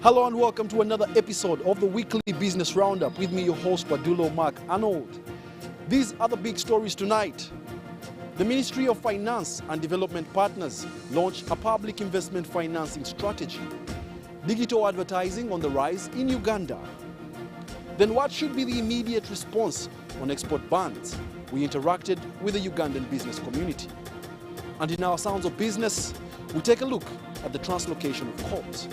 Hello and welcome to another episode of the weekly business roundup with me, your host Wadulo Arnold. These are the big stories tonight. The Ministry of Finance and Development Partners launched a public investment financing strategy. Digital advertising on the rise in Uganda. Then what should be the immediate response on export bans? We interacted with the Ugandan business community. And in our Sounds of Business, we take a look at the translocation of courts.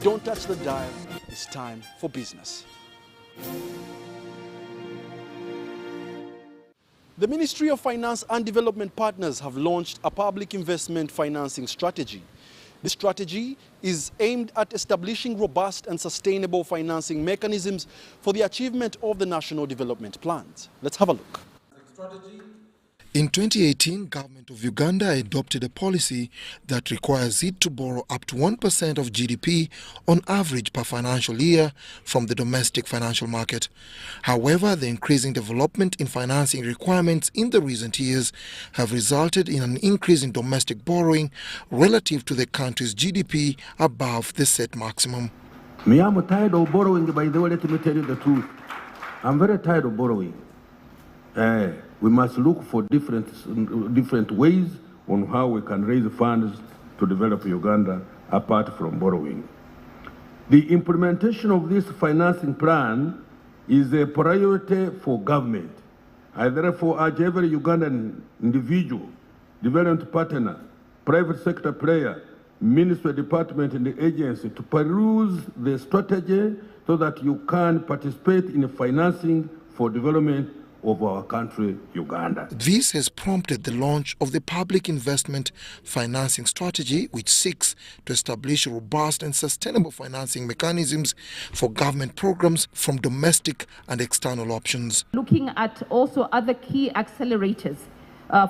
Don't touch the dial, it's time for business. The Ministry of Finance and Development Partners have launched a public investment financing strategy. This strategy is aimed at establishing robust and sustainable financing mechanisms for the achievement of the national development plans. Let's have a look. In 2018, Government of Uganda adopted a policy that requires it to borrow up to 1% of GDP on average per financial year from the domestic financial market. However, the increasing development in financing requirements in the recent years have resulted in an increase in domestic borrowing relative to the country's GDP above the set maximum. Me, I'm tired of borrowing, by the way, let me tell you the truth. I'm very tired of borrowing. We must look for different ways on how we can raise funds to develop Uganda apart from borrowing. The implementation of this financing plan is a priority for government. I therefore urge every Ugandan individual, development partner, private sector player, ministry, department and the agency to peruse the strategy so that you can participate in financing for development of our country, Uganda. This has prompted the launch of the Public Investment Financing Strategy, which seeks to establish robust and sustainable financing mechanisms for government programs from domestic and external options. Looking at also other key accelerators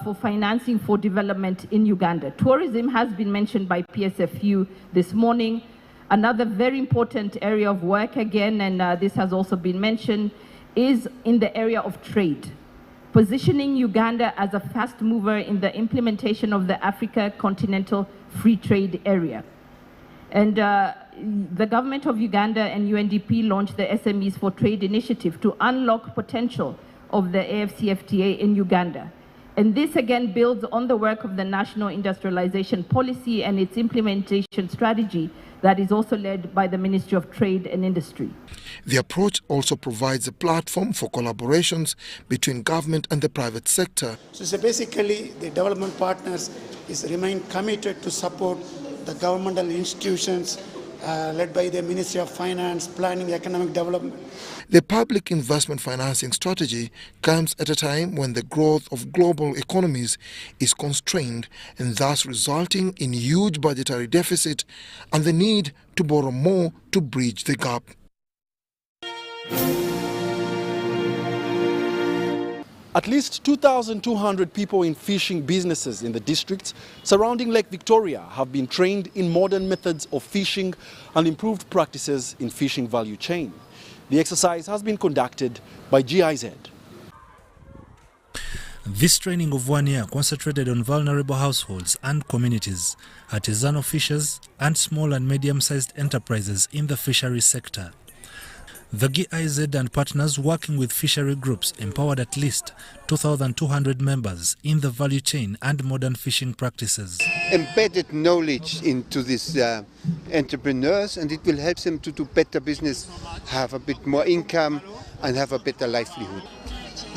for financing for development in Uganda. Tourism has been mentioned by PSFU this morning. Another very important area of work again, and this has also been mentioned, is in the area of trade, positioning Uganda as a fast mover in the implementation of the Africa Continental Free Trade Area. And the government of Uganda and UNDP launched the SMEs for Trade initiative to unlock potential of the AfCFTA in Uganda. And this again builds on the work of the National Industrialization Policy and its implementation strategy that is also led by the Ministry of Trade and Industry. The approach also provides a platform for collaborations between government and the private sector. So basically, the development partners remain committed to support the governmental institutions led by the Ministry of Finance, Planning, Economic Development. The public investment financing strategy comes at a time when the growth of global economies is constrained and thus resulting in huge budgetary deficit and the need to borrow more to bridge the gap. At least 2,200 people in fishing businesses in the districts surrounding Lake Victoria have been trained in modern methods of fishing and improved practices in fishing value chain. The exercise has been conducted by GIZ. This training of 1 year concentrated on vulnerable households and communities, artisanal fishers and small and medium-sized enterprises in the fishery sector. The GIZ and partners working with fishery groups empowered at least 2,200 members in the value chain and modern fishing practices. Embedded knowledge into these entrepreneurs, and it will help them to do better business, have a bit more income and have a better livelihood.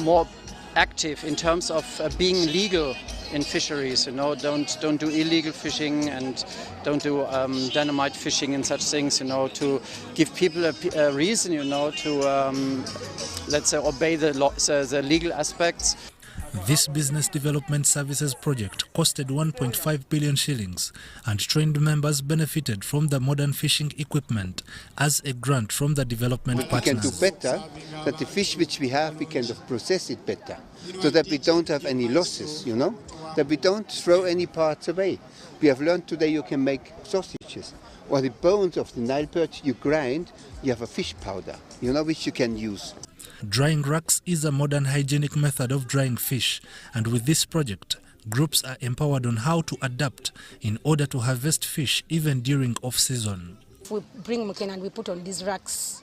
More active in terms of being legal in fisheries, don't do illegal fishing and don't do dynamite fishing and such things, to give people a reason, to let's say obey the laws, the legal aspects. This business development services project costed 1.5 billion shillings and trained members benefited from the modern fishing equipment as a grant from the development partners. We can do better, that the fish which we have, we can process it better, so that we don't have any losses, that we don't throw any parts away. We have learned today you can make sausages, or the bones of the Nile perch you grind, you have a fish powder, which you can use. Drying racks is a modern hygienic method of drying fish, and with this project, groups are empowered on how to adapt in order to harvest fish even during off-season. if we bring mukena and we put on these racks,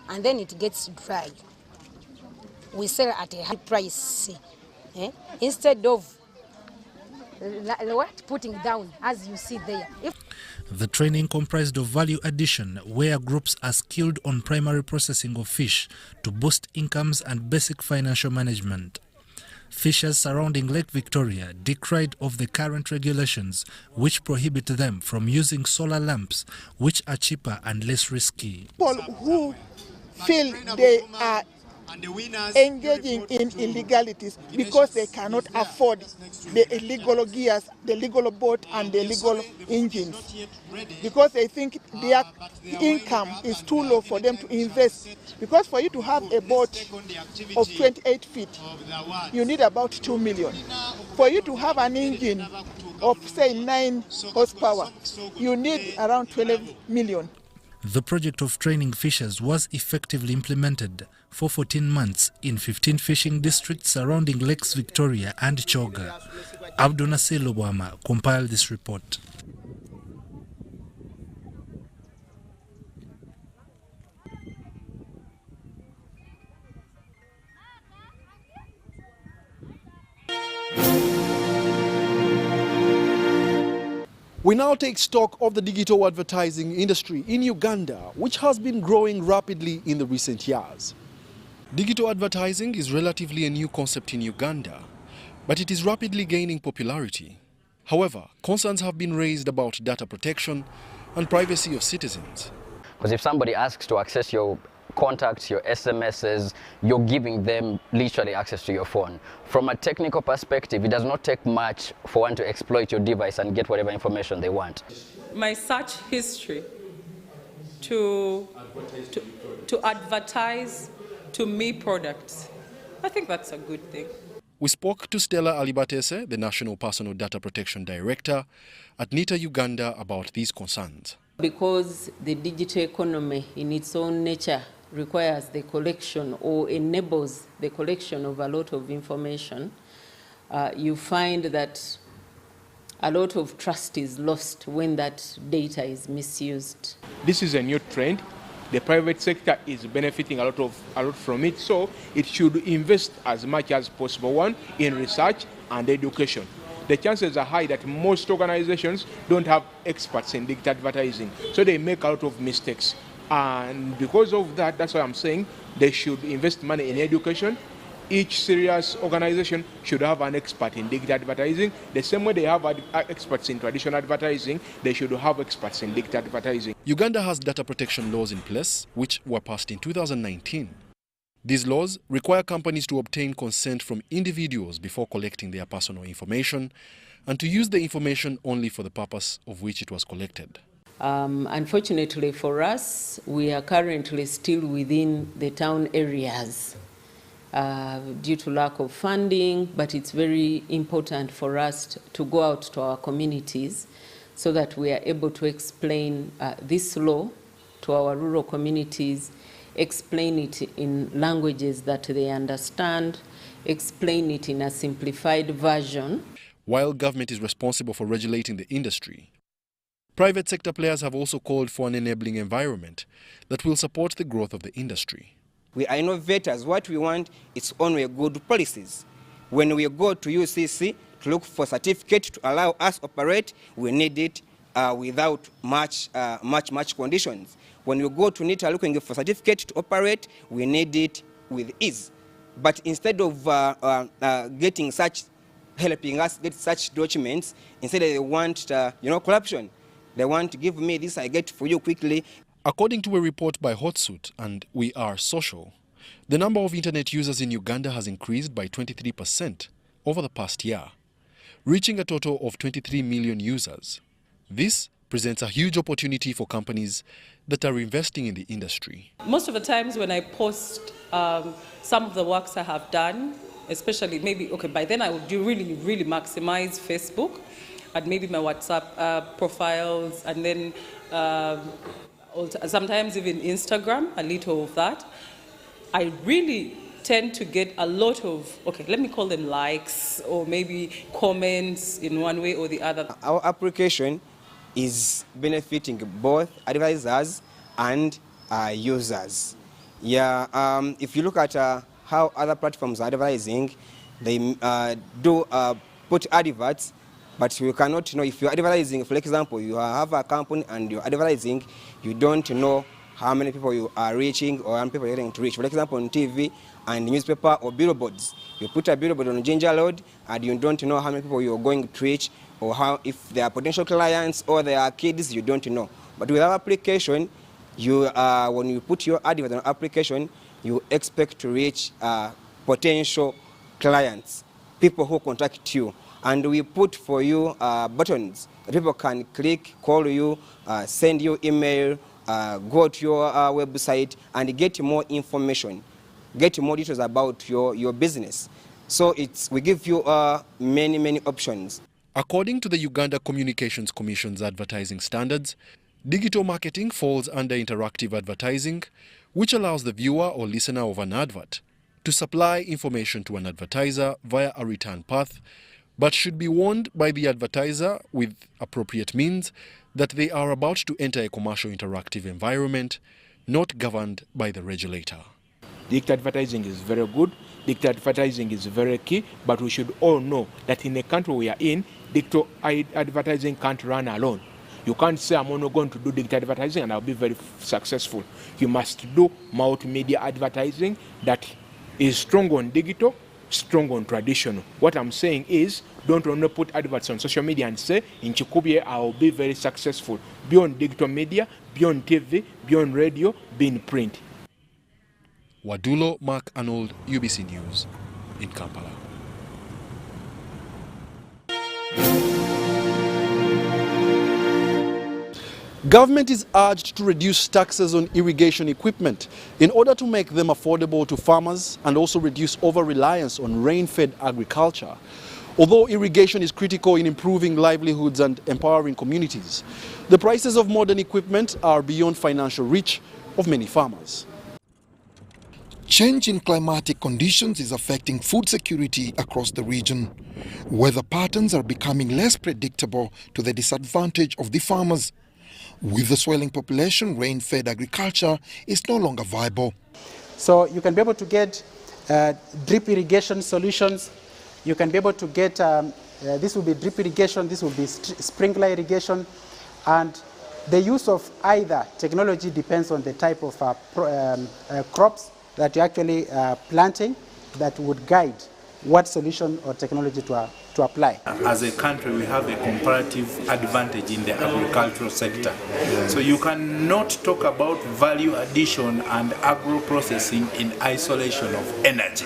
and then it gets dry, we sell at a high price, instead of putting down, as you see there. The training comprised of value addition, where groups are skilled on primary processing of fish to boost incomes and basic financial management. Fishers surrounding Lake Victoria decried of the current regulations which prohibit them from using solar lamps, which are cheaper and less risky. People who feel they are engaging in illegalities because they cannot afford the illegal gears, the illegal boat and the illegal engines, because they think their income is too low for them to invest. Because for you to have a boat of 28 feet, you need about 2 million. For you to have an engine of say 9 horsepower, you need around 12 million. The project of training fishers was effectively implemented for 14 months in 15 fishing districts surrounding Lakes Victoria and Choga. Abdul Nasir Lubwama compiled this report. We now take stock of the digital advertising industry in Uganda, which has been growing rapidly in the recent years. Digital advertising is relatively a new concept in Uganda, but it is rapidly gaining popularity. However, concerns have been raised about data protection and privacy of citizens. Because if somebody asks to access your contacts, your SMSs, you're giving them literally access to your phone. From a technical perspective, it does not take much for one to exploit your device and get whatever information they want. My search history to advertise to me products, I think that's a good thing. We spoke to Stella Alibatese, the National Personal Data Protection Director at NITA Uganda, about these concerns. Because the digital economy in its own nature requires the collection or enables the collection of a lot of information, you find that a lot of trust is lost when that data is misused. This is a new trend. The private sector is benefiting a lot from it, so it should invest as much as possible, one, in research and education. The chances are high that most organizations don't have experts in digital advertising, so they make a lot of mistakes. And because of that, that's why I'm saying they should invest money in education. Each serious organization should have an expert in digital advertising. The same way they have experts in traditional advertising, they should have experts in digital advertising. Uganda has data protection laws in place, which were passed in 2019. These laws require companies to obtain consent from individuals before collecting their personal information and to use the information only for the purpose of which it was collected. Unfortunately for us, we are currently still within the town areas due to lack of funding, but it's very important for us to go out to our communities so that we are able to explain this law to our rural communities, explain it in languages that they understand, explain it in a simplified version. While government is responsible for regulating the industry, private sector players have also called for an enabling environment that will support the growth of the industry. We are innovators. What we want is only good policies. When we go to UCC to look for certificate to allow us operate, we need it without much conditions. When we go to NITA looking for certificate to operate, we need it with ease. But instead of helping us get such documents, instead they want corruption. They want to give me this, I get for you quickly. According to a report by Hotsuit and We Are Social, the number of internet users in Uganda has increased by 23% over the past year, reaching a total of 23 million users. This presents a huge opportunity for companies that are investing in the industry. Most of the times when I post some of the works I have done, especially by then I would really maximize Facebook and maybe my WhatsApp profiles, and then sometimes even Instagram, a little of that. I really tend to get a lot of, let me call them likes or maybe comments in one way or the other. Our application is benefiting both advertisers and users. Yeah, if you look at how other platforms are advertising, they do put adverts, but you cannot know if you're advertising. For example, you have a company and you're advertising, you don't know how many people you are reaching or how many people you're getting to reach. For example, on TV and newspaper or billboards, you put a billboard on Ginger Road and you don't know how many people you're going to reach or how, if they are potential clients or they are kids, you don't know. But with our application, you when you put your advert on application, you expect to reach potential clients, people who contact you. And we put for you buttons that people can click, call you, send you email, go to your website and get more information, get more details about your business. So we give you many options. According to the Uganda Communications Commission's advertising standards, digital marketing falls under interactive advertising, which allows the viewer or listener of an advert to supply information to an advertiser via a return path, but should be warned by the advertiser with appropriate means that they are about to enter a commercial interactive environment not governed by the regulator. Digital advertising is very good. Digital advertising is very key, but we should all know that in the country we are in, digital advertising can't run alone. You can't say I'm only going to do digital advertising and I'll be very successful. You must do multimedia advertising that is strong on digital, strong on traditional. What I'm saying is, don't only put adverts on social media and say, in Chikubye, I'll be very successful. Beyond digital media, beyond TV, beyond radio, beyond print. Wadulo, Mark Arnold, UBC News in Kampala. Government is urged to reduce taxes on irrigation equipment in order to make them affordable to farmers and also reduce over-reliance on rain-fed agriculture. Although irrigation is critical in improving livelihoods and empowering communities, the prices of modern equipment are beyond financial reach of many farmers. Change in climatic conditions is affecting food security across the region. Weather patterns are becoming less predictable to the disadvantage of the farmers. With the swelling population, rain-fed agriculture is no longer viable. So you can be able to get drip irrigation solutions. You can be able to get, this will be drip irrigation, this will be sprinkler irrigation. And the use of either technology depends on the type of crops that you're actually planting that would guide what solution or technology to apply. As a country, we have a comparative advantage in the agricultural sector. So you cannot talk about value addition and agro-processing in isolation of energy.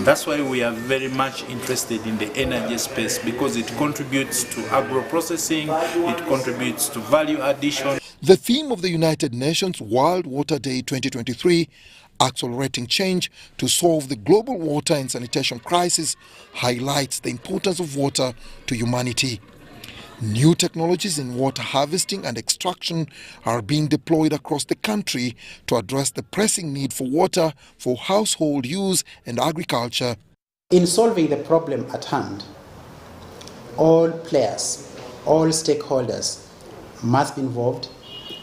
That's why we are very much interested in the energy space, because it contributes to agro-processing, it contributes to value addition. The theme of the United Nations World Water Day 2023, Accelerating Change to Solve the Global Water and Sanitation Crisis, highlights the importance of water to humanity. New technologies in water harvesting and extraction are being deployed across the country to address the pressing need for water for household use and agriculture. In solving the problem at hand, all players, all stakeholders must be involved.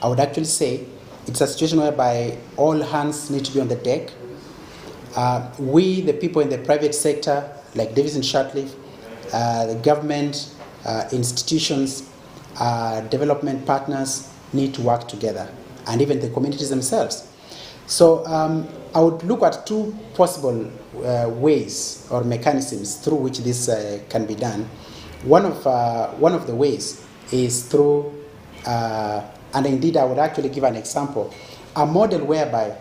I would actually say it's a situation whereby all hands need to be on the deck. We, the people in the private sector, like Davis and Shatcliffe, the government, institutions, development partners need to work together, and even the communities themselves. So I would look at two possible ways or mechanisms through which this can be done. One of the ways is through and indeed, I would actually give an example, a model whereby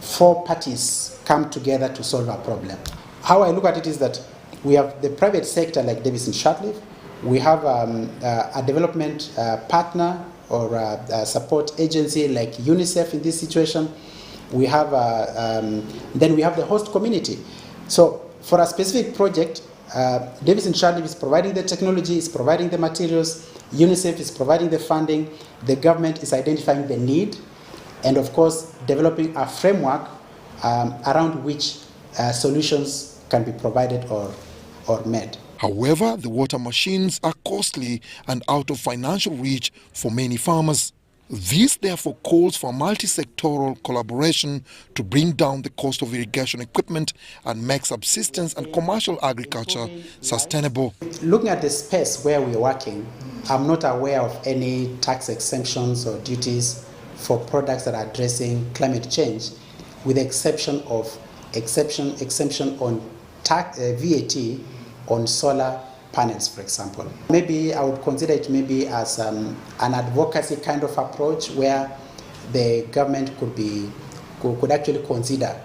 4 parties come together to solve a problem. How I look at it is that we have the private sector like Davis and Shatcliffe, we have a development partner or a support agency like UNICEF in this situation. We have then we have the host community. So for a specific project, Davis and Shatcliffe is providing the technology, is providing the materials, UNICEF is providing the funding, the government is identifying the need, and of course developing a framework around which solutions can be provided or made. However, the water machines are costly and out of financial reach for many farmers. This therefore calls for multi-sectoral collaboration to bring down the cost of irrigation equipment and make subsistence and commercial agriculture sustainable. Looking at the space where we're working, I'm not aware of any tax exemptions or duties for products that are addressing climate change, with the exception of exemption on VAT on solar panels, for example. Maybe I would consider it maybe as an advocacy kind of approach where the government could actually consider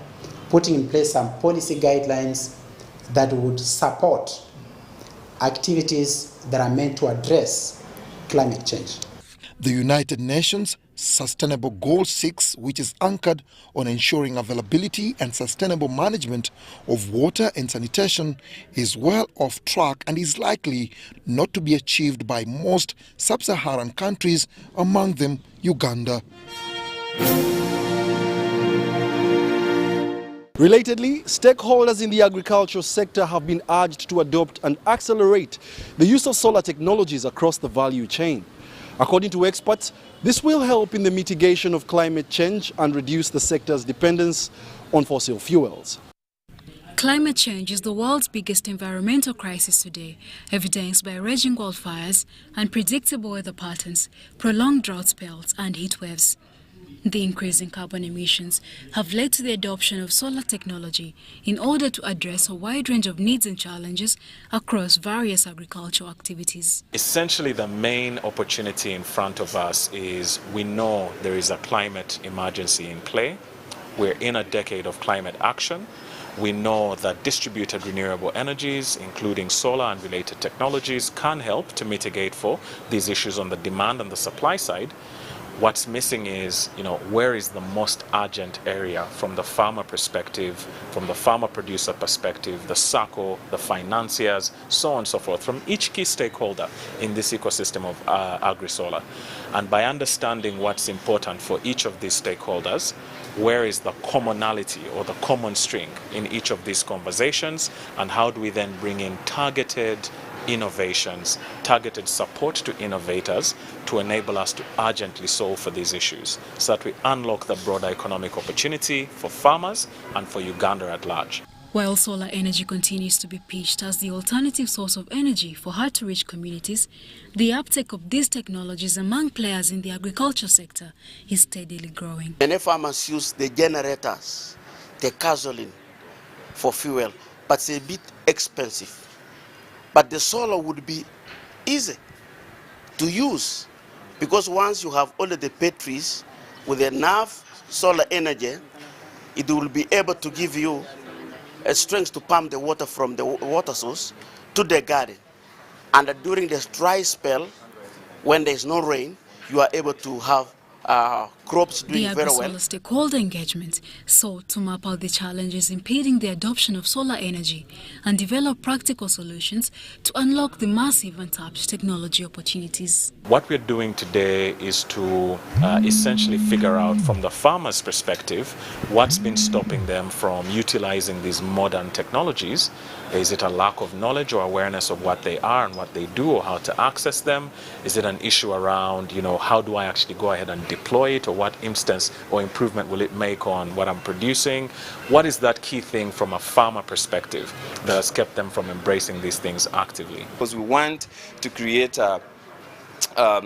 putting in place some policy guidelines that would support activities that are meant to address climate change. The United Nations Sustainable Goal 6, which is anchored on ensuring availability and sustainable management of water and sanitation, is well off track and is likely not to be achieved by most sub-Saharan countries, among them Uganda. Relatedly, stakeholders in the agricultural sector have been urged to adopt and accelerate the use of solar technologies across the value chain. According to experts, this will help in the mitigation of climate change and reduce the sector's dependence on fossil fuels. Climate change is the world's biggest environmental crisis today, evidenced by raging wildfires, unpredictable weather patterns, prolonged drought spells and heat waves. The increase in carbon emissions have led to the adoption of solar technology in order to address a wide range of needs and challenges across various agricultural activities. Essentially, the main opportunity in front of us is we know there is a climate emergency in play. We're in a decade of climate action. We know that distributed renewable energies, including solar and related technologies, can help to mitigate for these issues on the demand and the supply side. What's missing is, where is the most urgent area from the farmer perspective, from the farmer producer perspective, the SACCO, the financiers, so on and so forth, from each key stakeholder in this ecosystem of agri-solar. And by understanding what's important for each of these stakeholders, where is the commonality or the common string in each of these conversations, and how do we then bring in targeted innovations, targeted support to innovators to enable us to urgently solve for these issues so that we unlock the broader economic opportunity for farmers and for Uganda at large. While solar energy continues to be pitched as the alternative source of energy for hard-to-reach communities, the uptake of these technologies among players in the agriculture sector is steadily growing. Many farmers use the generators, the gasoline for fuel, but it's a bit expensive. But the solar would be easy to use because once you have all of the batteries with enough solar energy, it will be able to give you a strength to pump the water from the water source to the garden. And during the dry spell, when there is no rain, you are able to have crops doing very well. The agri-solar stakeholder engagement sought to map out the challenges impeding the adoption of solar energy and develop practical solutions to unlock the massive untapped technology opportunities. What we're doing today is to essentially figure out from the farmer's perspective what's been stopping them from utilizing these modern technologies. Is it a lack of knowledge or awareness of what they are and what they do or how to access them? Is it an issue around, how do I actually go ahead and deploy it, or what instance or improvement will it make on what I'm producing? What is that key thing from a farmer perspective that has kept them from embracing these things actively? Because we want to create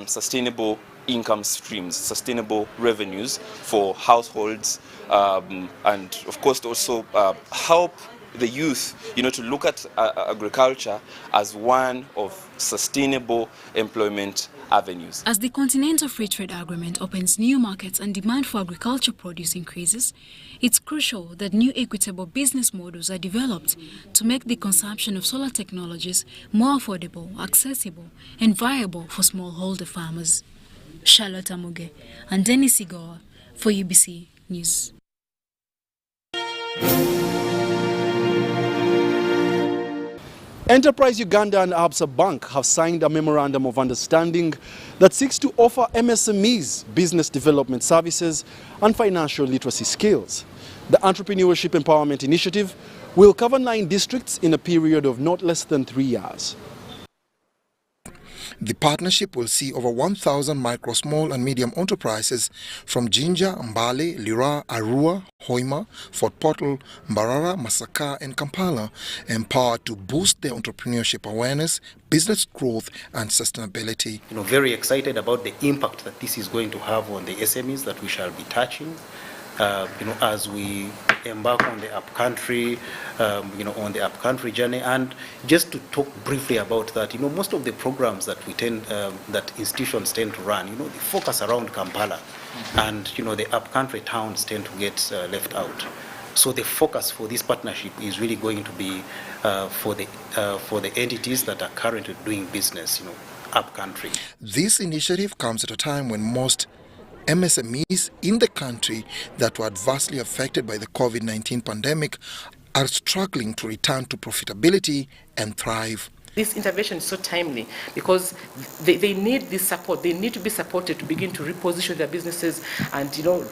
sustainable income streams, sustainable revenues for households, and of course also help the youth, to look at agriculture as one of sustainable employment avenues. As the Continental Free Trade Agreement opens new markets and demand for agriculture produce increases, it's crucial that new equitable business models are developed to make the consumption of solar technologies more affordable, accessible, and viable for smallholder farmers. Charlotte Amuge and Dennis Igoa for UBC News. Enterprise Uganda and Absa Bank have signed a memorandum of understanding that seeks to offer MSMEs business development services and financial literacy skills. The Entrepreneurship Empowerment Initiative will cover 9 districts in a period of not less than 3 years. The partnership will see over 1,000 micro, small and medium enterprises from Jinja, Mbale, Lira, Arua, Hoima, Fort Portal, Mbarara, Masaka and Kampala empowered to boost their entrepreneurship awareness, business growth and sustainability. Very excited about the impact that this is going to have on the SMEs that we shall be touching. As we embark on the upcountry, on the upcountry journey, and just to talk briefly about that, most of the programs that that institutions tend to run, they focus around Kampala, and the upcountry towns tend to get left out. So the focus for this partnership is really going to be for the entities that are currently doing business, upcountry. This initiative comes at a time when most MSMEs in the country that were adversely affected by the COVID-19 pandemic are struggling to return to profitability and thrive. This intervention is so timely because they need this support. They need to be supported to begin to reposition their businesses and,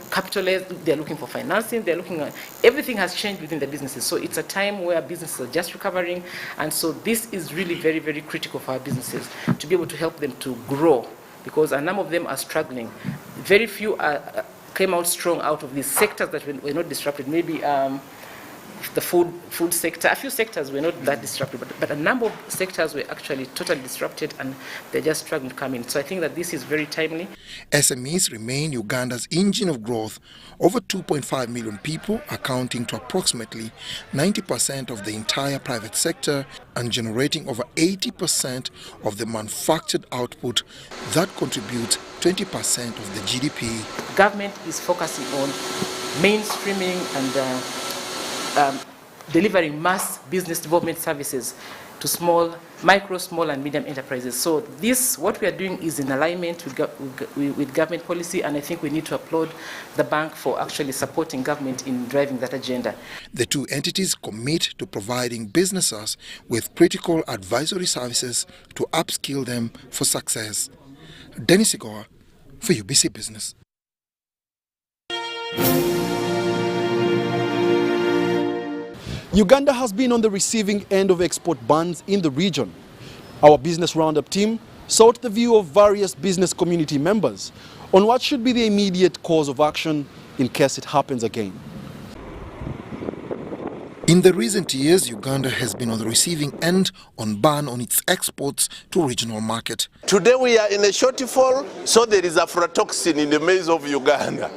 capitalize. They're looking for financing. They're looking at everything has changed within the businesses. So it's a time where businesses are just recovering. And so this is really very, very critical for our businesses to be able to help them to grow, because a number of them are struggling. Very few came out strong out of these sectors that were not disrupted. Maybe the food sector, a few sectors were not that disrupted, but a number of sectors were actually totally disrupted and they're just struggling to come in. So I think that this is very timely. SMEs remain Uganda's engine of growth. Over 2.5 million people, accounting to approximately 90% of the entire private sector and generating over 80% of the manufactured output that contributes 20% of the GDP. Government is focusing on mainstreaming and delivering mass business development services to micro, small and medium enterprises. So what we are doing is in alignment with government policy, and I think we need to applaud the bank for actually supporting government in driving that agenda. The two entities commit to providing businesses with critical advisory services to upskill them for success. Dennis Igoa for UBC Business. Uganda has been on the receiving end of export bans in the region. Our Business Roundup team sought the view of various business community members on what should be the immediate course of action in case it happens again. In the recent years, Uganda has been on the receiving end on ban on its exports to regional market. Today we are in a shortfall, so there is aflatoxin in the maize of Uganda.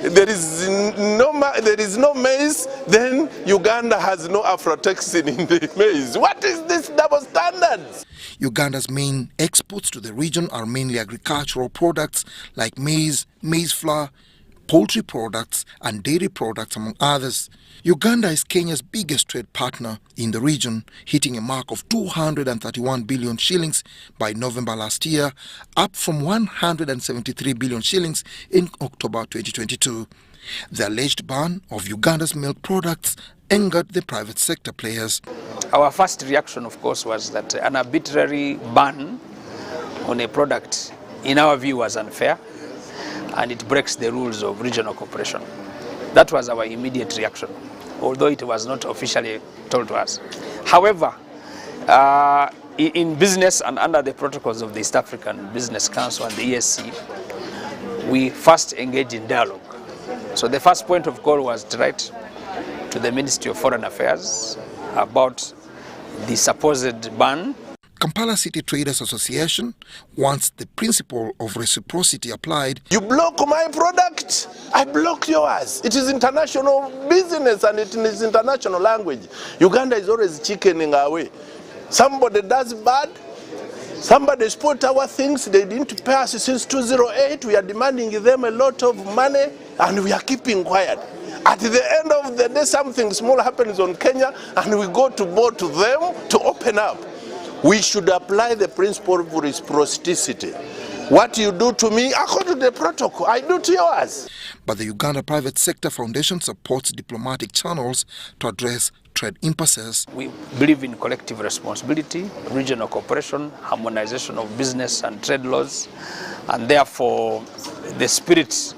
There is no maize, then Uganda has no aflatoxin in the maize. What is this double standards? Uganda's main exports to the region are mainly agricultural products like maize, maize flour, poultry products and dairy products, among others. Uganda is Kenya's biggest trade partner in the region, hitting a mark of 231 billion shillings by November last year, up from 173 billion shillings in October 2022. The alleged ban of Uganda's milk products angered the private sector players. Our first reaction, of course, was that an arbitrary ban on a product, in our view, was unfair, and it breaks the rules of regional cooperation. That was our immediate reaction, although it was not officially told to us. However, in business and under the protocols of the East African Business Council and the ESC, we first engaged in dialogue. So the first point of call was to write to the Ministry of Foreign Affairs about the supposed ban. Kampala City Traders Association wants the principle of reciprocity applied. You block my product, I block yours. It is international business and it is international language. Uganda is always chickening away. Somebody does bad, somebody spoiled our things, they didn't pay us since 2008, we are demanding them a lot of money and we are keeping quiet. At the end of the day, something small happens on Kenya and we go to both to them to open up. We should apply the principle of reciprocity. What you do to me, according to the protocol, I do to yours. But the Uganda Private Sector Foundation supports diplomatic channels to address trade impasses. We believe in collective responsibility, regional cooperation, harmonization of business and trade laws, and therefore the spirit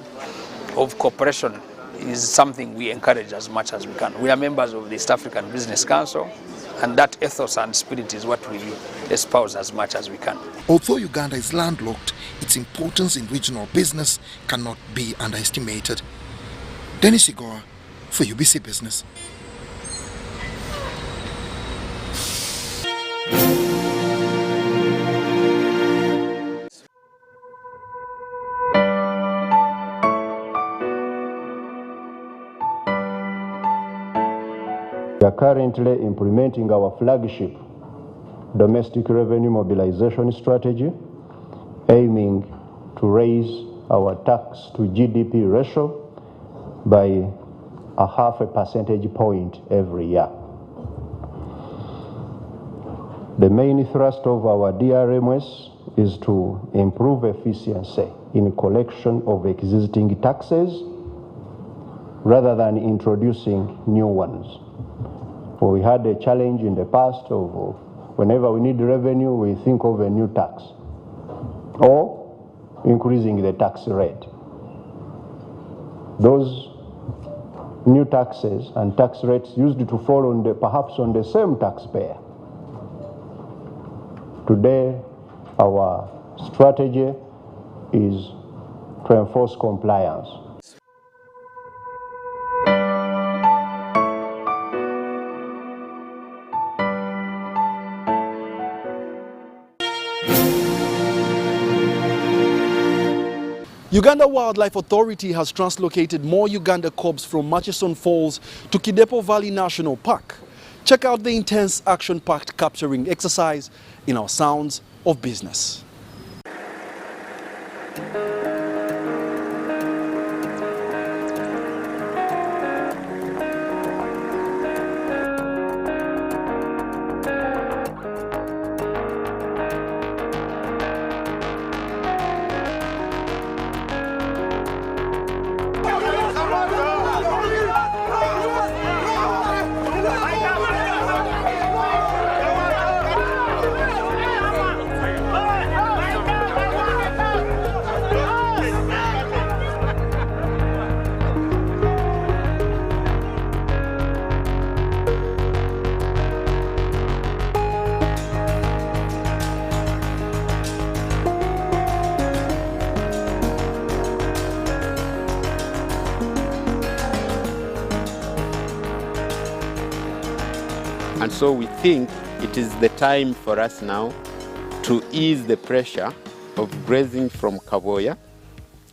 of cooperation is something we encourage as much as we can. We are members of the East African Business Council, and that ethos and spirit is what we espouse as much as we can. Although Uganda is landlocked, its importance in regional business cannot be underestimated. Dennis Igor for UBC Business. We are currently implementing our flagship domestic revenue mobilization strategy, aiming to raise our tax to GDP ratio by 0.5 percentage point every year. The main thrust of our DRMS is to improve efficiency in collection of existing taxes rather than introducing new ones. We had a challenge in the past of whenever we need revenue, we think of a new tax or increasing the tax rate. Those new taxes and tax rates used to fall on perhaps on the same taxpayer. Today, our strategy is to enforce compliance. Uganda Wildlife Authority has translocated more Uganda cobs from Murchison Falls to Kidepo Valley National Park. Check out the intense action-packed capturing exercise in our Sounds of Business. And so we think it is the time for us now to ease the pressure of grazing from Kaboya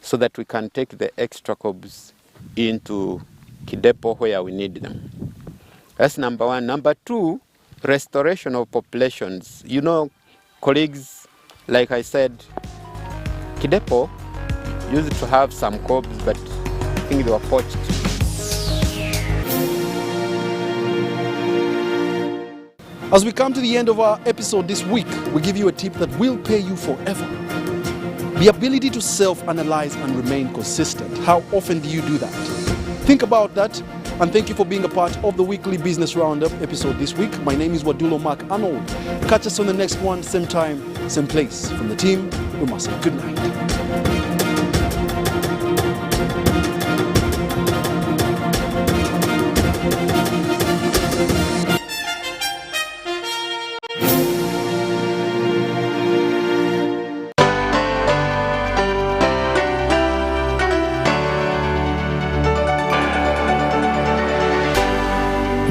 so that we can take the extra cobs into Kidepo where we need them. That's number one. Number two, restoration of populations. You know, colleagues, like I said, Kidepo used to have some cobs, but I think they were poached. As we come to the end of our episode this week, we give you a tip that will pay you forever. The ability to self-analyze and remain consistent. How often do you do that? Think about that, and thank you for being a part of the weekly Business Roundup episode this week. My name is Wadulo Arnold. Catch us on the next one, same time, same place. From the team, we must say good night.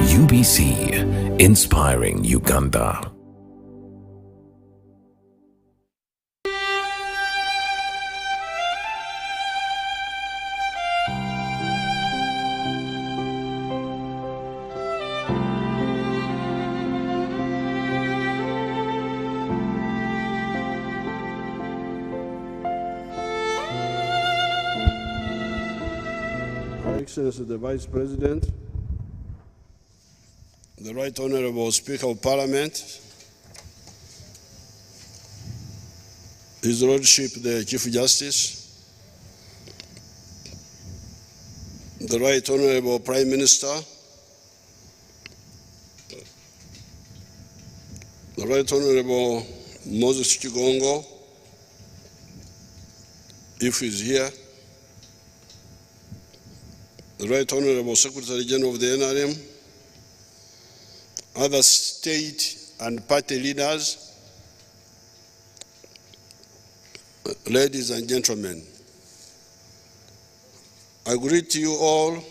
UBC, inspiring Uganda. Your Excellency the Vice President, the Right Honourable Speaker of Parliament, His Lordship the Chief Justice, the Right Honourable Prime Minister, the Right Honourable Moses Chigongo, if he's here, Right Honorable Secretary General of the NRM, other state and party leaders, ladies and gentlemen, I greet you all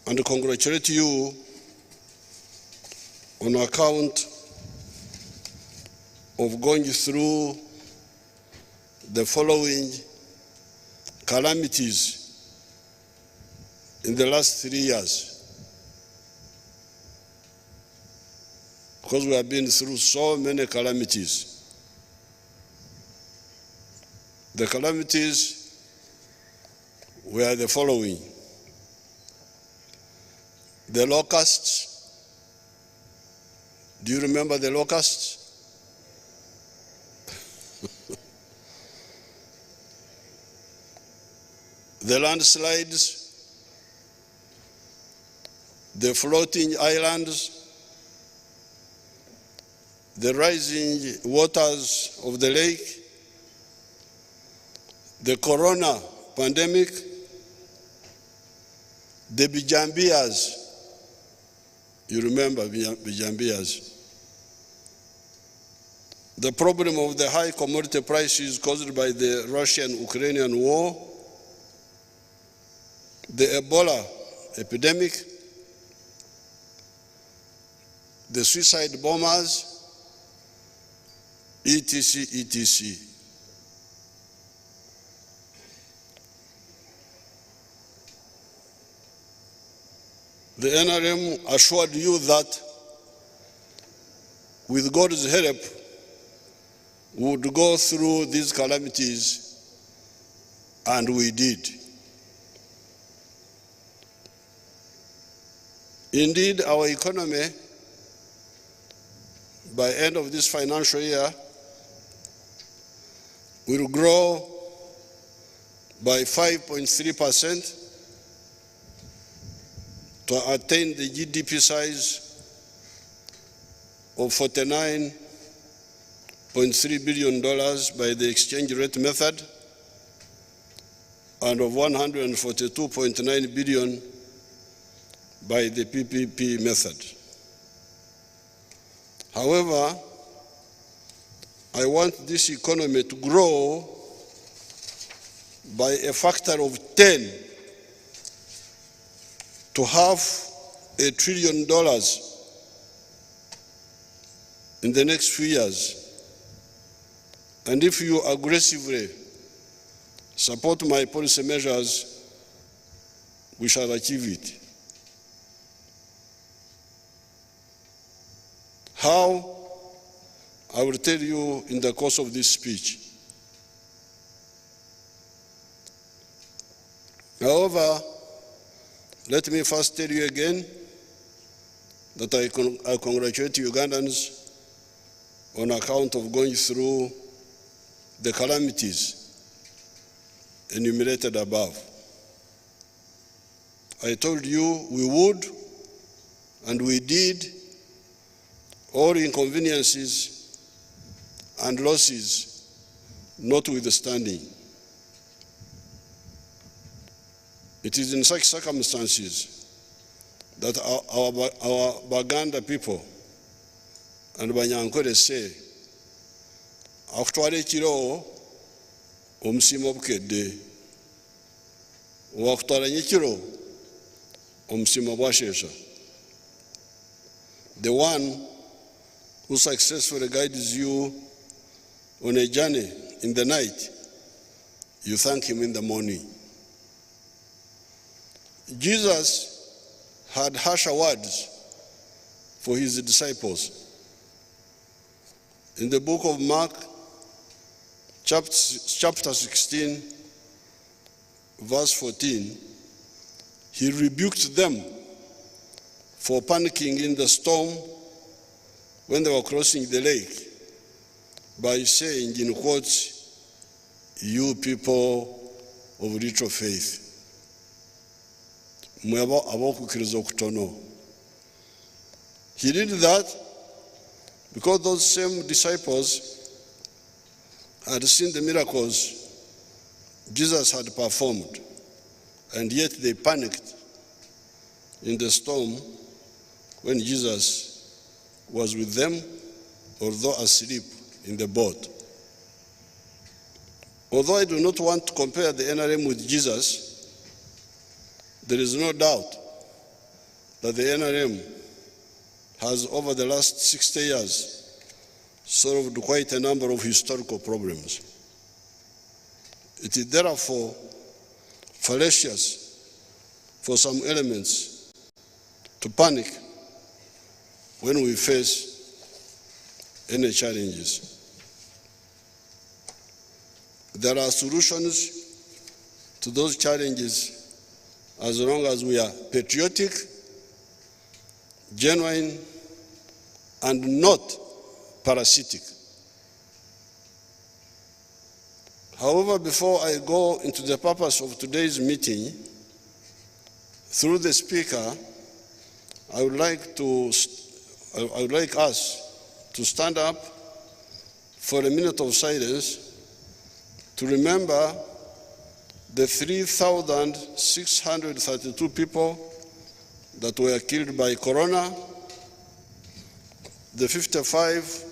and congratulate you on account of going through the following calamities in the last 3 years. Because we have been through so many calamities. The calamities were the following: the locusts. Do you remember the locusts? The landslides, the floating islands, the rising waters of the lake, the corona pandemic, the Bijambias. You remember Bijambias. The problem of the high commodity prices caused by the Russian-Ukrainian war, the Ebola epidemic, the suicide bombers, etc., etc. The NRM assured you that with God's help, we would go through these calamities, and we did. Indeed, our economy, by end of this financial year, will grow by 5.3% to attain the GDP size of $49.3 billion by the exchange rate method and of $142.9 billion by the PPP method. However, I want this economy to grow by a factor of 10 to $500 billion in the next few years. And if you aggressively support my policy measures, we shall achieve it. How? I will tell you in the course of this speech. However, let me first tell you again that I congratulate Ugandans on account of going through the calamities enumerated above. I told you we would, and we did, all inconveniences and losses notwithstanding. It is in such circumstances that our Baganda people and Banyankore say, akutwala ekiro omusimo bukedde, wakutwala nyekiro omusimo bwashesha. The one who successfully guides you on a journey in the night, you thank him in the morning. Jesus had harsher words for his disciples. In the book of Mark, chapter 16, verse 14, he rebuked them for panicking in the storm when they were crossing the lake by saying, in quotes, "You people of little faith." He did that because those same disciples had seen the miracles Jesus had performed and yet they panicked in the storm when Jesus was with them, although asleep in the boat. Although I do not want to compare the NRM with Jesus, there is no doubt that the NRM has, over the last 60 years, solved quite a number of historical problems. It is therefore fallacious for some elements to panic when we face any challenges. There are solutions to those challenges as long as we are patriotic, genuine, and not parasitic. However, before I go into the purpose of today's meeting, through the Speaker, I would like us to stand up for a minute of silence to remember the 3,632 people that were killed by corona, the 55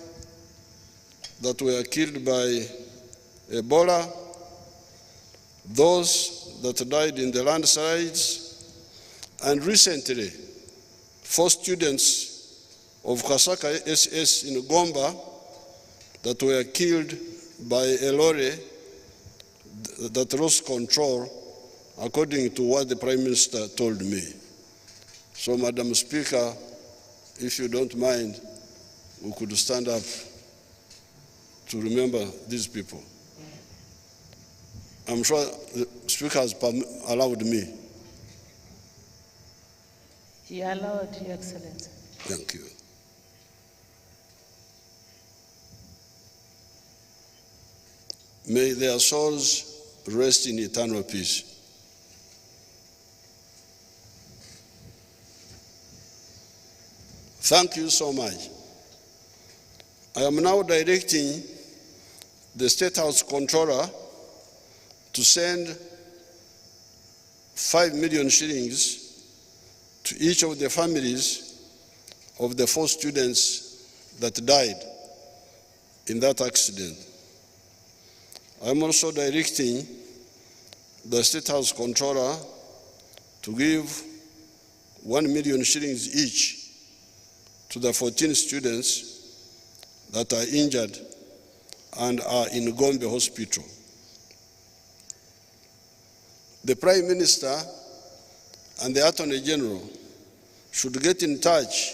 that were killed by Ebola, those that died in the landslides, and recently 4 students of Kasaka SS in Gomba that were killed by a lorry that lost control, according to what the Prime Minister told me. So, Madam Speaker, if you don't mind, we could stand up to remember these people. I'm sure the Speaker has allowed me. You are allowed, Your Excellency. Thank you. May their souls rest in eternal peace. Thank you so much. I am now directing the State House Controller to send 5 million shillings to each of the families of the 4 students that died in that accident. I'm also directing the State House Controller to give 1 million shillings each to the 14 students that are injured and are in Gombe Hospital. The Prime Minister and the Attorney General should get in touch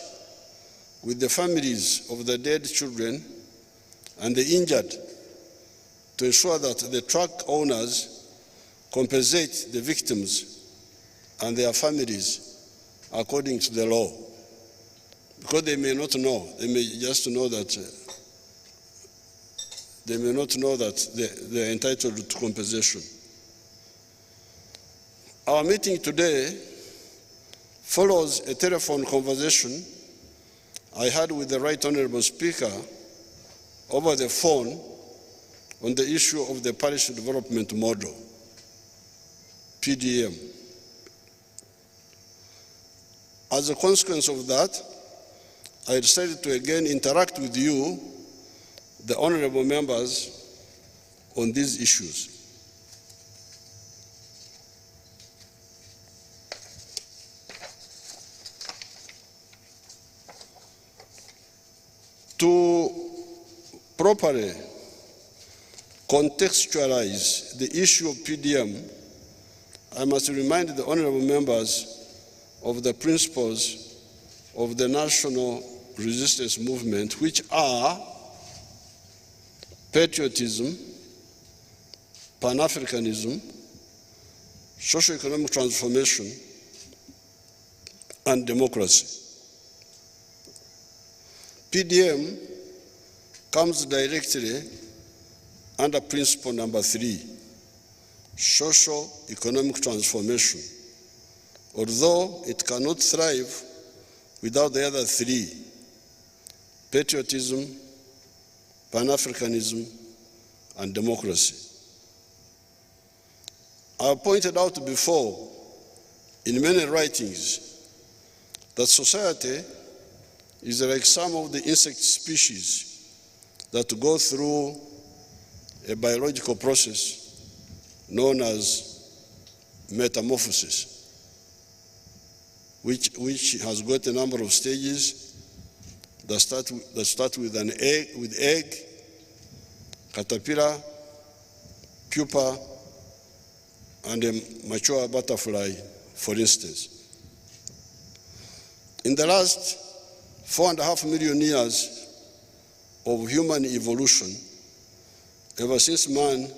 with the families of the dead children and the injured to ensure that the truck owners compensate the victims and their families according to the law. Because they may not know, they may just know that they may not know that they're entitled to compensation. Our meeting today follows a telephone conversation I had with the Right Honorable Speaker over the phone on the issue of the Parish Development Model, PDM. As a consequence of that, I decided to again interact with you, the honorable members, on these issues. To properly contextualize the issue of PDM, I must remind the honorable members of the principles of the national resistance movement, which are patriotism, Pan-Africanism, socio-economic transformation, and democracy. PDM comes directly under principle number 3, socio-economic transformation, although it cannot thrive without the other 3, patriotism, Pan-Africanism, and democracy. I pointed out before in many writings that society is like some of the insect species that go through a biological process known as metamorphosis, which has got a number of stages that start with an egg, caterpillar, pupa, and a mature butterfly, for instance. In the last 4.5 million years of human evolution, ever since man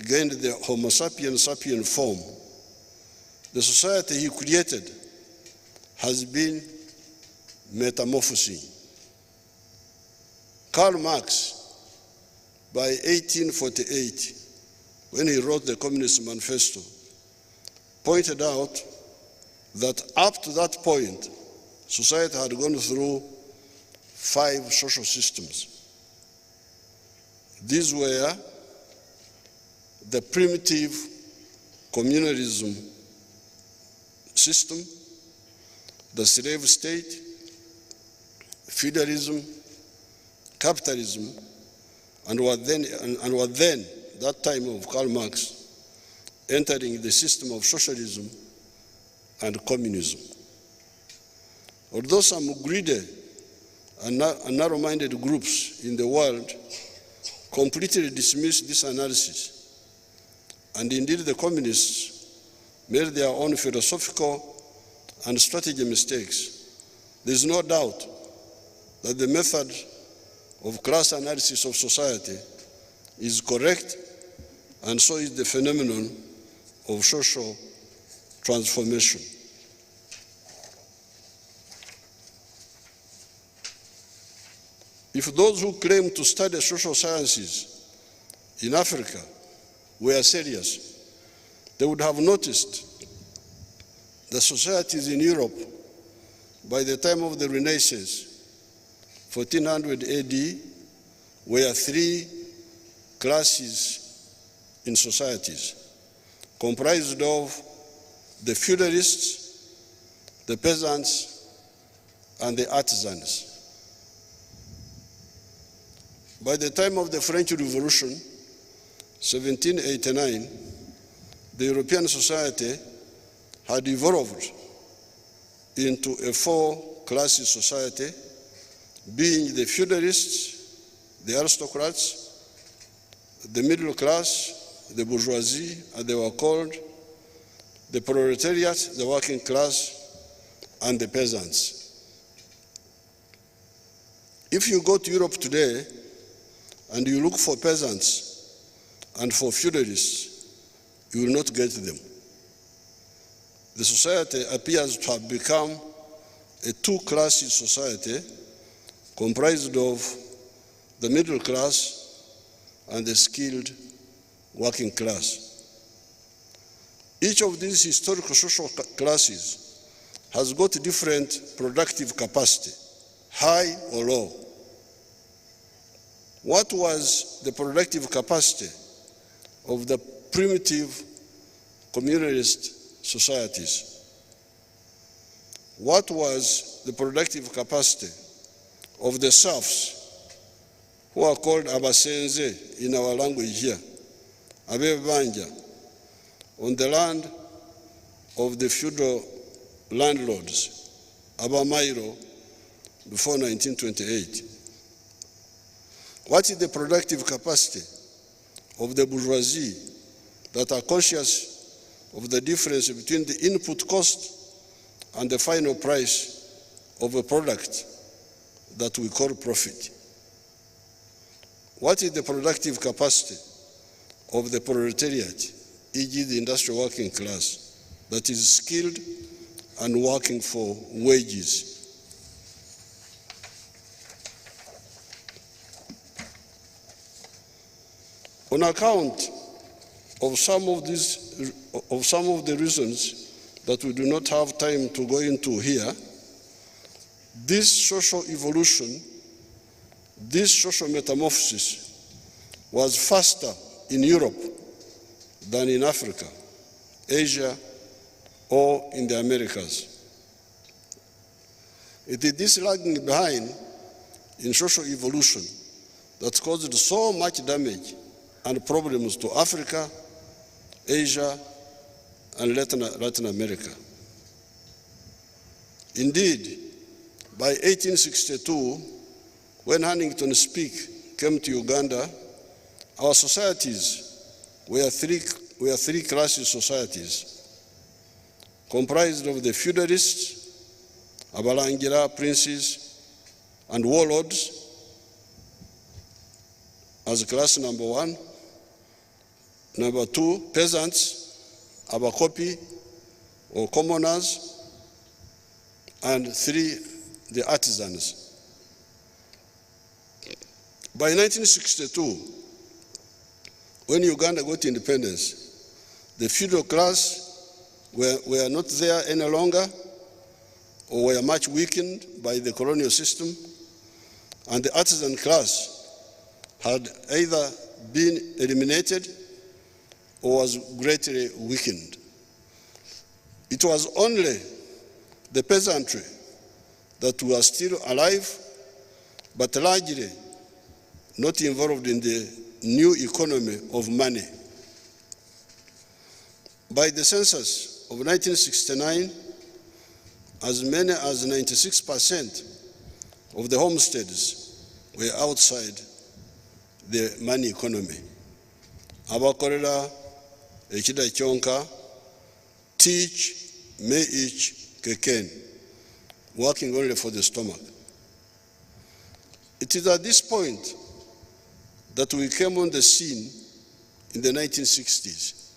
gained the Homo sapiens sapien form, the society he created has been metamorphosing. Karl Marx, by 1848, when he wrote the Communist Manifesto, pointed out that up to that point, society had gone through 5 social systems. These were the primitive communalism system, the slave state, feudalism, capitalism, and what then, that time of Karl Marx, entering the system of socialism and communism. Although some greedy and narrow-minded groups in the world completely dismiss this analysis, and indeed the communists made their own philosophical and strategy mistakes, there is no doubt that the method of class analysis of society is correct, and so is the phenomenon of social transformation. If those who claim to study social sciences in Africa were serious, they would have noticed that societies in Europe by the time of the Renaissance, 1400 AD, were 3 classes in societies, comprised of the feudalists, the peasants, and the artisans. By the time of the French Revolution, 1789, the European society had evolved into a 4-class society, being the feudalists, the aristocrats, the middle class, the bourgeoisie, as they were called, the proletariat, the working class, and the peasants. If you go to Europe today and you look for peasants and for feudalists, you will not get them. The society appears to have become a 2-class society comprised of the middle class and the skilled working class. Each of these historical social classes has got different productive capacity, high or low. What was the productive capacity of the primitive communalist societies? What was the productive capacity of the serfs, who are called abasenze in our language here, abebanja, on the land of the feudal landlords, abamairo, before 1928? What is the productive capacity of the bourgeoisie that are conscious of the difference between the input cost and the final price of a product that we call profit? What is the productive capacity of the proletariat, e.g. the industrial working class, that is skilled and working for wages? On account of some of the reasons that we do not have time to go into here, this social evolution, this social metamorphosis was faster in Europe than in Africa, Asia, or in the Americas. It is this lagging behind in social evolution that caused so much damage and problems to Africa, Asia, and Latin America. Indeed, by 1862, when Huntington Speke came to Uganda, our societies were three classes societies, comprised of the feudalists, Abalangira, princes, and warlords as class number one. Number two, peasants, Abakopi, or commoners, and three, the artisans. By 1962, when Uganda got independence, the feudal class were not there any longer, or were much weakened by the colonial system, and the artisan class had either been eliminated or was greatly weakened. It was only the peasantry that were still alive, but largely not involved in the new economy of money. By the census of 1969, as many as 96% of the homesteads were outside the money economy. Abakorera, ekida kyonka, teach, may each, keken, working only for the stomach. It is at this point that we came on the scene in the 1960s.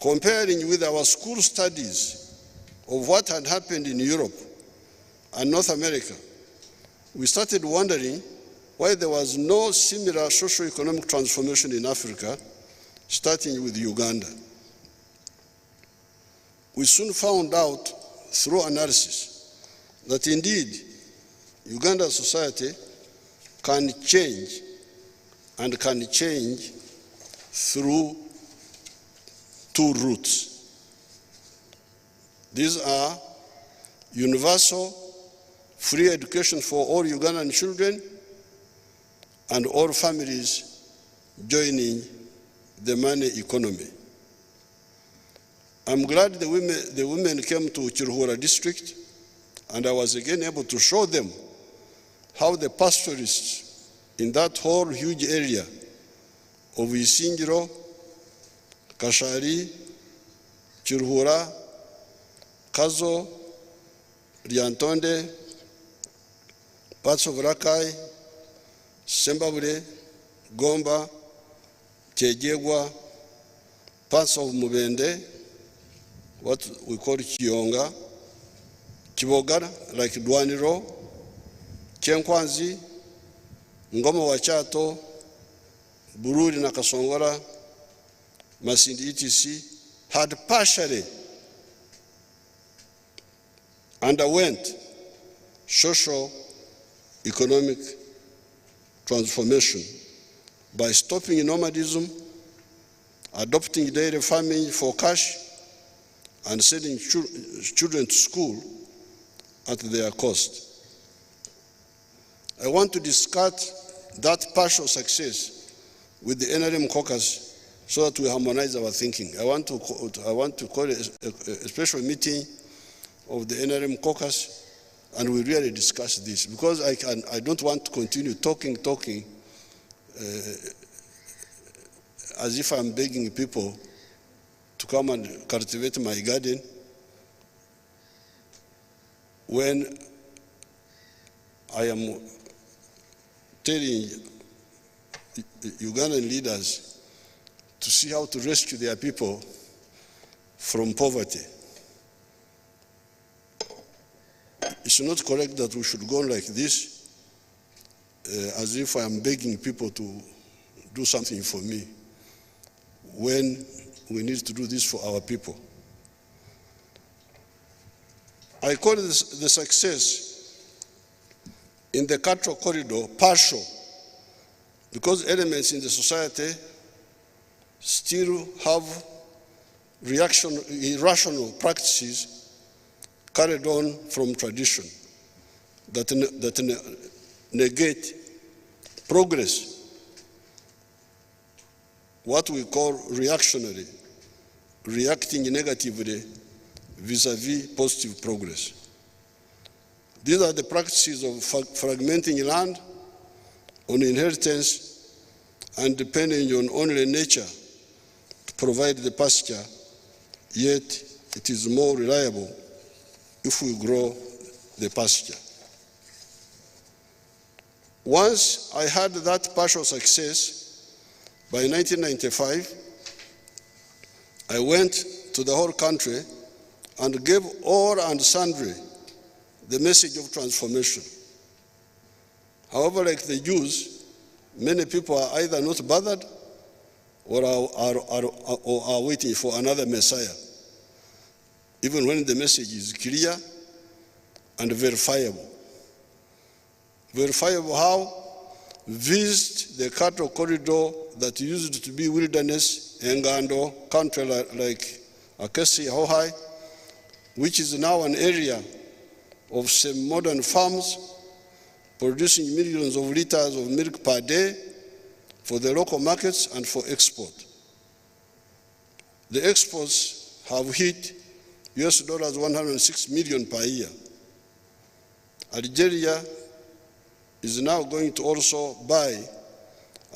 Comparing with our school studies of what had happened in Europe and North America, we started wondering why there was no similar socio-economic transformation in Africa, starting with Uganda. We soon found out through analysis that indeed Uganda's society can change, and can change through two routes. These are universal free education for all Ugandan children and all families joining the money economy. I'm glad the women came to Chiruhura district, and I was again able to show them how the pastoralists in that whole huge area of Isingiro, Kashari, Chiruhura, Kazo, Liantonde, parts of Rakai, Sembabure, Gomba, Chejegwa, parts of Mubende, what we call Kionga, Kibogara, like Dwaniro, Chenkwanzi, Ngoma Wachato, Bururi na Kasongora, Masindi etc. had partially underwent socio-economic transformation by stopping nomadism, adopting dairy farming for cash, and sending children to school at their cost. I want to discuss that partial success with the NRM caucus so that we harmonize our thinking. I want to call a special meeting of the NRM caucus, and we really discuss this, because I don't want to continue talking as if I'm begging people to come and cultivate my garden when I am telling Ugandan leaders to see how to rescue their people from poverty. It's not correct that we should go on like this, as if I am begging people to do something for me, when we need to do this for our people. I call this the success in the cultural corridor partial, because elements in the society still have irrational practices carried on from tradition that negate progress, what we call reactionary, reacting negatively vis-à-vis positive progress. These are the practices of fragmenting land on inheritance and depending on only nature to provide the pasture, yet it is more reliable if we grow the pasture. Once I had that partial success, by 1995, I went to the whole country and gave all and sundry the message of transformation. However, like the Jews, many people are either not bothered or are waiting for another Messiah, even when the message is clear and verifiable. Verifiable how? Visit the cattle corridor that used to be wilderness, Engando, country like Akesi, Hohai, which is now an area of some modern farms producing millions of liters of milk per day for the local markets and for export. The exports have hit US dollars 106 million per year. Algeria is now going to also buy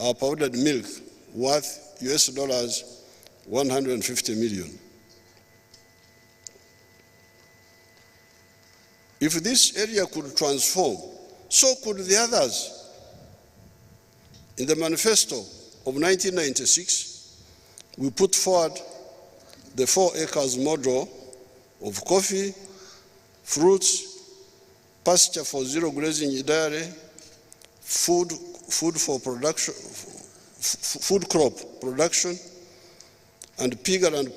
our powdered milk worth US dollars 150 million. If this area could transform, so could the others. In the manifesto of 1996, we put forward the 4 acres model of coffee, fruits, pasture for zero grazing dairy, food for production, food crop production, and pig and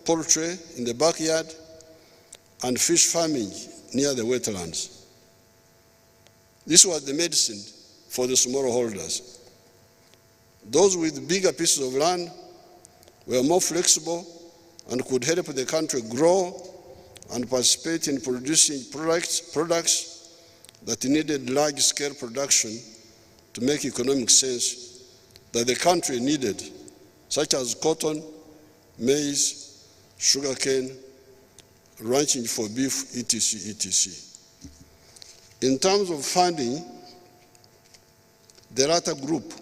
poultry in the backyard, and fish farming near the wetlands. This was the medicine for the smallholders. Those with bigger pieces of land were more flexible and could help the country grow and participate in producing products that needed large-scale production to make economic sense that the country needed, such as cotton, maize, sugarcane, ranching for beef, etc., etc. In terms of funding, the latter group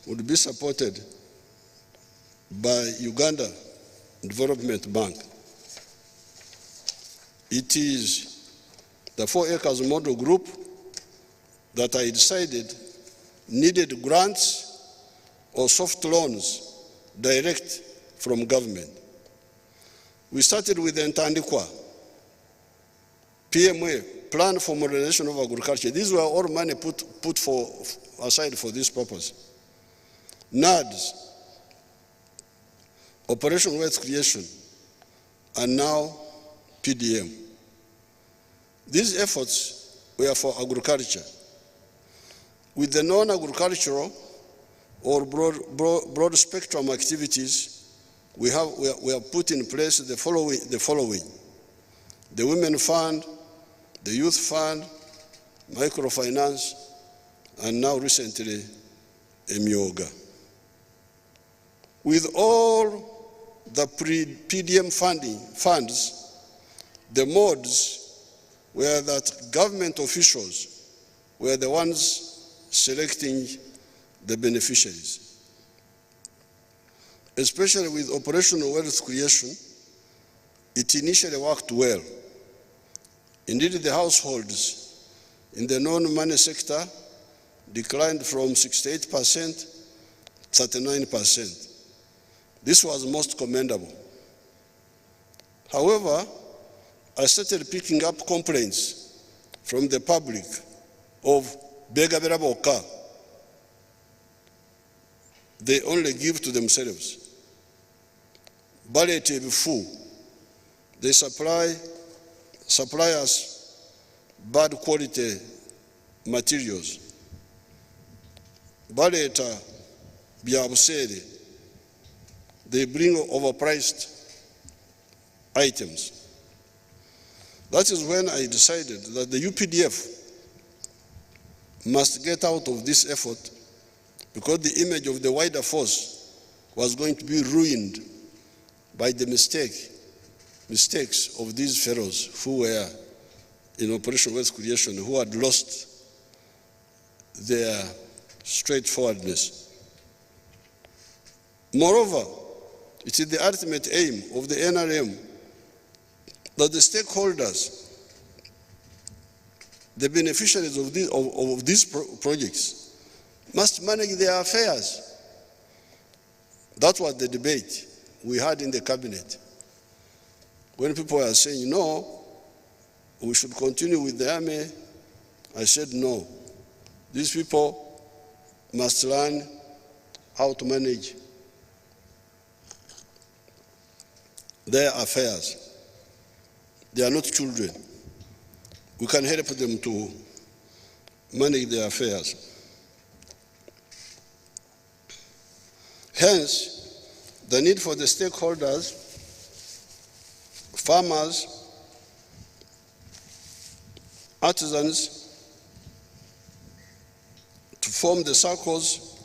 would be supported by Uganda Development Bank. It is the 4 acres model group that I decided needed grants or soft loans direct from government. We started with the Ntandikwa, PMA, Plan for Modernization of Agriculture. These were all money put aside for this purpose. NADS, Operation Wealth Creation, and now PDM. These efforts were for agriculture. With the non-agricultural or broad spectrum activities, we have put in place the following: the Women Fund, the Youth Fund, microfinance, and now recently, Emyoga. With all the pre-PDM funds, the modes were that government officials were the ones selecting the beneficiaries. Especially with operational wealth creation, it initially worked well. Indeed, the households in the non-money sector declined from 68% to 39%. This was most commendable. However, I started picking up complaints from the public of Begabera Boka. They only give to themselves. Palliative food. They supply us bad quality materials. Baleta bya busere they bring overpriced items. That is when I decided that the UPDF must get out of this effort, because the image of the wider force was going to be ruined by the mistakes of these fellows who were in Operation Wealth Creation, who had lost their straightforwardness. Moreover, it is the ultimate aim of the NRM that the stakeholders, the beneficiaries of these projects, must manage their affairs. That was the debate we had in the cabinet. When people were saying, no, we should continue with the army, I said, no. These people must learn how to manage their affairs. They are not children. We can help them to manage their affairs. Hence, the need for the stakeholders, farmers, artisans, to form the circles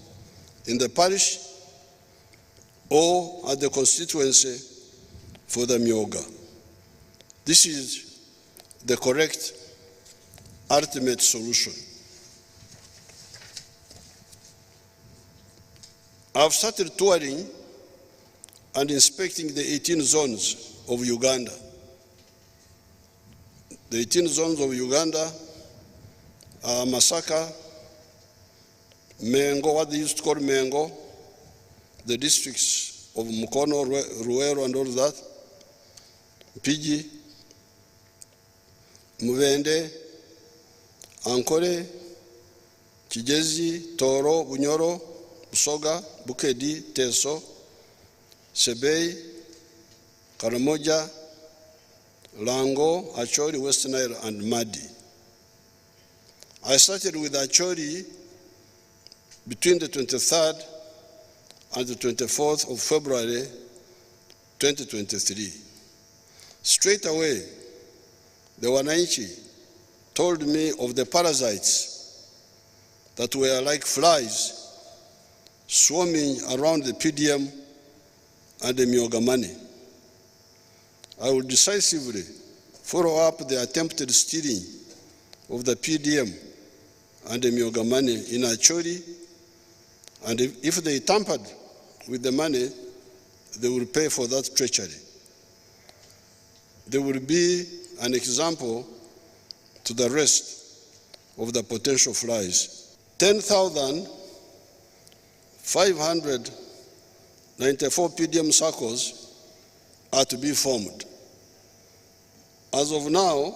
in the parish or at the constituency for the Myoga. This is the correct ultimate solution. I've started touring and inspecting the 18 zones of Uganda. The 18 zones of Uganda are Masaka, Mengo, what they used to call Mengo, the districts of Mukono, Ruero, and all that, Pigi, Muvende, Ankole, Kijezi, Toro, Bunyoro, Busoga, Bukedi, Teso, Sebei, Karamoja, Lango, Acholi, West Nile, and Madi. I started with Acholi between the 23rd and the 24th of February 2023. Straight away, the Wananchi told me of the parasites that were like flies swarming around the PDM and the Myogamani. I will decisively follow up the attempted stealing of the PDM and the Myogamani in Acholi, and if they tampered with the money, they will pay for that treachery. There will be an example to the rest of the potential flies. 10,594 PDM circles are to be formed. As of now,